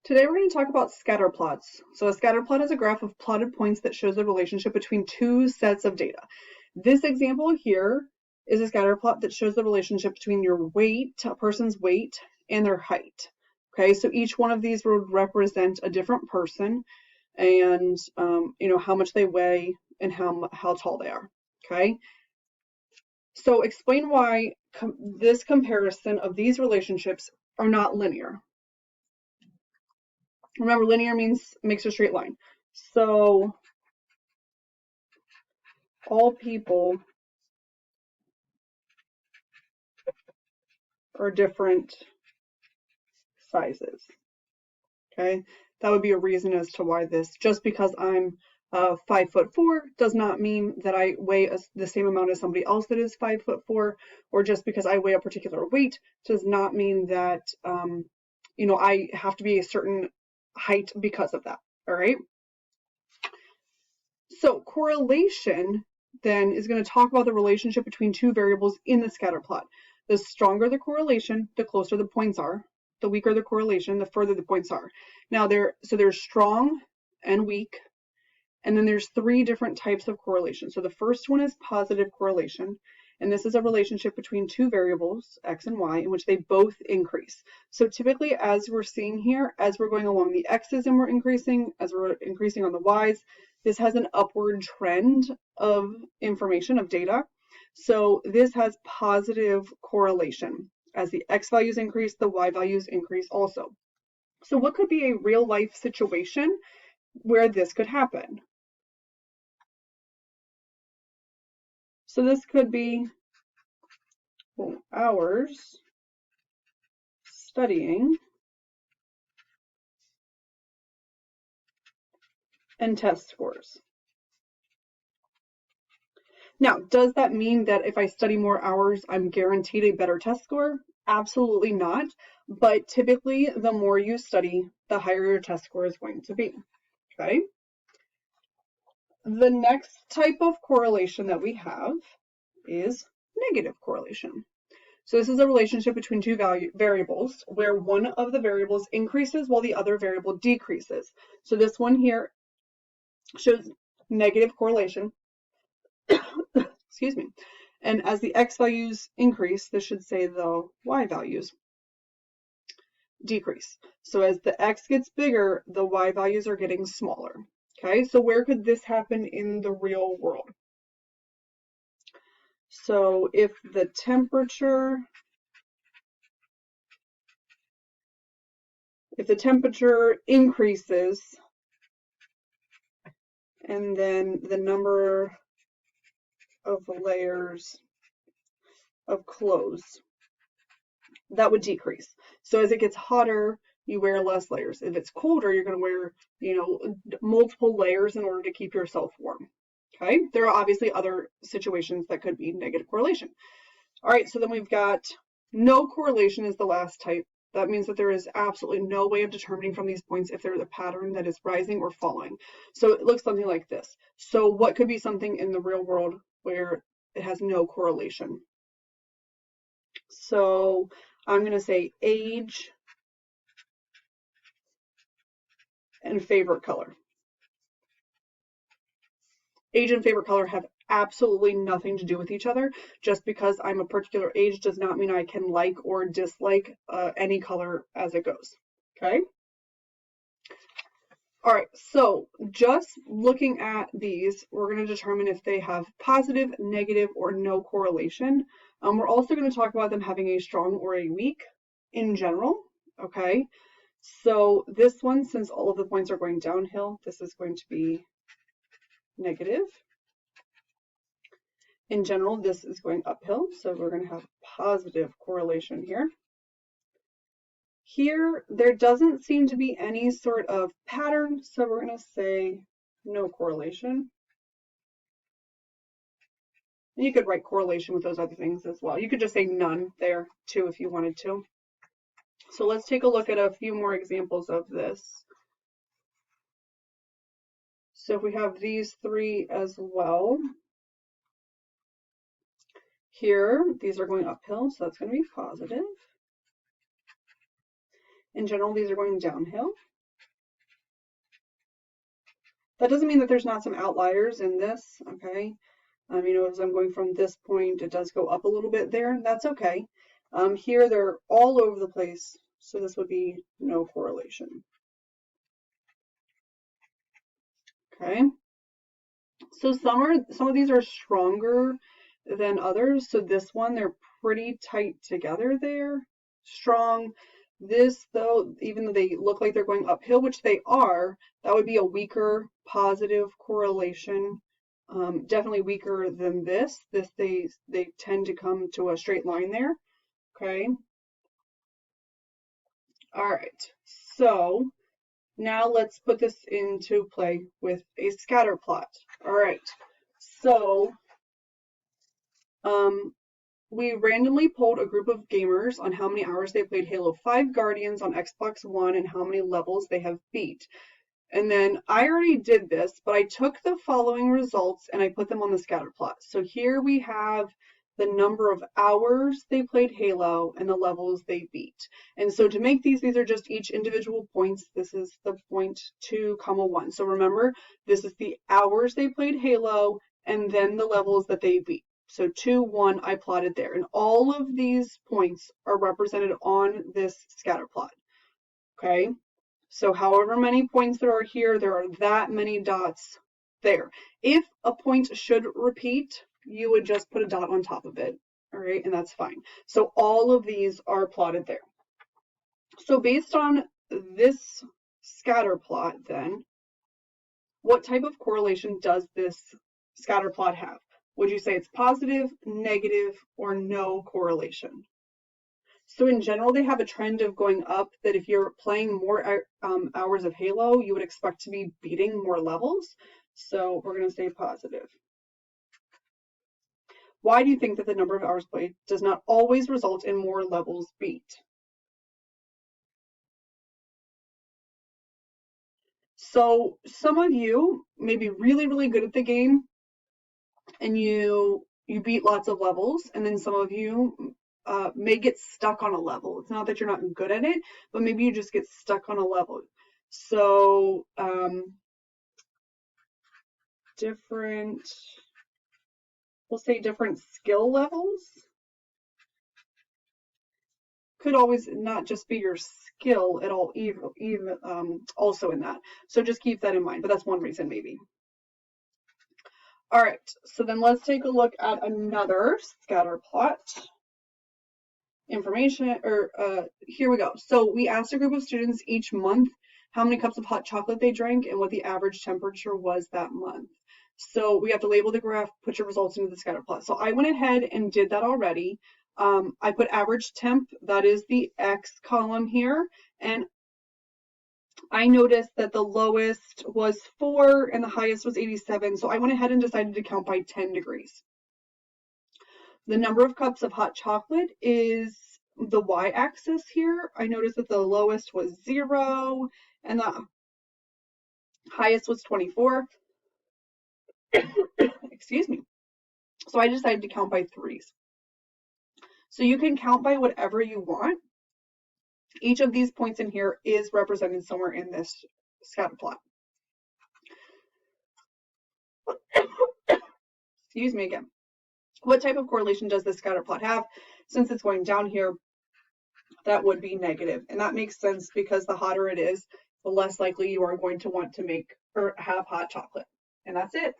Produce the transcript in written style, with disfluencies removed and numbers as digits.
Today we're going to talk about scatter plots. So a scatter plot is a graph of plotted points that shows the relationship between two sets of data. This example here is a scatter plot that shows the relationship between your weight, a person's weight, and their height. Okay, so each one of these would represent a different person and how much they weigh and how tall they are. Okay, so explain why this comparison of these relationships are not linear. Remember, linear makes a straight line. So all people are different sizes. Okay, that would be a reason as to why this. Just because I'm 5'4" does not mean that I weigh the same amount as somebody else that is 5'4", or just because I weigh a particular weight does not mean that I have to be a certain height because of that. All right. So correlation then is going to talk about the relationship between two variables in the scatter plot. The stronger the correlation, the closer the points are. The weaker the correlation, the further the points are. Now there's strong and weak, and then there's three different types of correlation. So the first one is positive correlation, and this is a relationship between two variables, x and y, in which they both increase. So typically, as we're seeing here, as we're going along the x's and we're increasing, as we're increasing on the y's, this has an upward trend of information, of data. So this has positive correlation. As the x values increase, the y values increase also. So what could be a real life situation where this could happen? So this could be hours studying and test scores. Now, does that mean that if I study more hours, I'm guaranteed a better test score? Absolutely not. But typically, the more you study, the higher your test score is going to be. Okay. The next type of correlation that we have is negative correlation. So this is a relationship between two variables where one of the variables increases while the other variable decreases. So this one here shows negative correlation. Excuse me. And as the x values increase, this should say the y values decrease. So as the x gets bigger, the y values are getting smaller. Okay, so where could this happen in the real world? So if the temperature increases and then the number of layers of clothes, that would decrease. So as it gets hotter, you wear less layers. If it's colder, you're going to wear, multiple layers in order to keep yourself warm. Okay, there are obviously other situations that could be negative correlation. All right, so then we've got no correlation is the last type. That means that there is absolutely no way of determining from these points if there's a pattern that is rising or falling. So it looks something like this. So what could be something in the real world where it has no correlation? So I'm going to say age and favorite color. Age and favorite color have absolutely nothing to do with each other. Just because I'm a particular age does not mean I can like or dislike any color as it goes. Okay. All right, so just looking at these, we're going to determine if they have positive, negative, or no correlation. We're also going to talk about them having a strong or a weak in general. Okay, so this one, since all of the points are going downhill, this is going to be negative. In general, this is going uphill, so we're going to have positive correlation here. Here, there doesn't seem to be any sort of pattern, so we're going to say no correlation. And you could write correlation with those other things as well. You could just say none there too if you wanted to. So let's take a look at a few more examples of this. So if we have these three as well. Here, these are going uphill, so that's going to be positive. In general, these are going downhill. That doesn't mean that there's not some outliers in this, okay? You know, as I'm going from this point, it does go up a little bit there. That's okay. Here, they're all over the place, so this would be no correlation. Okay. So some of these are stronger than others. So this one, they're pretty tight together there. Strong. This, though, even though they look like they're going uphill, which they are, that would be a weaker positive correlation. Definitely weaker than this. They tend to come to a straight line there. Okay. All right. So now let's put this into play with a scatter plot. All right. So we randomly polled a group of gamers on how many hours they played Halo 5 Guardians on Xbox One and how many levels they have beat. And then I already did this, but I took the following results and I put them on the scatter plot. So here we have the number of hours they played Halo and the levels they beat. And so to make these are just each individual points. This is the 0.2, 1. So remember, this is the hours they played Halo and then the levels that they beat. So 2, 1, I plotted there. And all of these points are represented on this scatter plot. Okay? So however many points there are here, there are that many dots there. If a point should repeat, you would just put a dot on top of it. All right, and that's fine. So all of these are plotted there. So based on this scatter plot then, what type of correlation does this scatter plot have? Would you say it's positive, negative, or no correlation? So in general, they have a trend of going up, that if you're playing more hours of Halo, you would expect to be beating more levels. So we're going to say positive. Why do you think that the number of hours played does not always result in more levels beat? So some of you may be really, really good at the game and you beat lots of levels, and then some of you may get stuck on a level. It's not that you're not good at it, but maybe you just get stuck on a level. So different, we'll say different skill levels. Could always not just be your skill at all, even also in that. So just keep that in mind, but that's one reason maybe. All right, so then let's take a look at another scatter plot. Information, or here we go. So we asked a group of students each month how many cups of hot chocolate they drank and what the average temperature was that month. So we have to label the graph, put your results into the scatter plot. So I went ahead and did that already. I put average temp, that is the X column here, and I noticed that the lowest was 4 and the highest was 87. So I went ahead and decided to count by 10 degrees. The number of cups of hot chocolate is the y-axis here. I noticed that the lowest was 0 and the highest was 24. Excuse me. So I decided to count by 3s. So you can count by whatever you want. Each of these points in here is represented somewhere in this scatter plot. Excuse me again. What type of correlation does this scatter plot have? Since it's going down here, that would be negative. And that makes sense because the hotter it is, the less likely you are going to want to make or have hot chocolate. And that's it.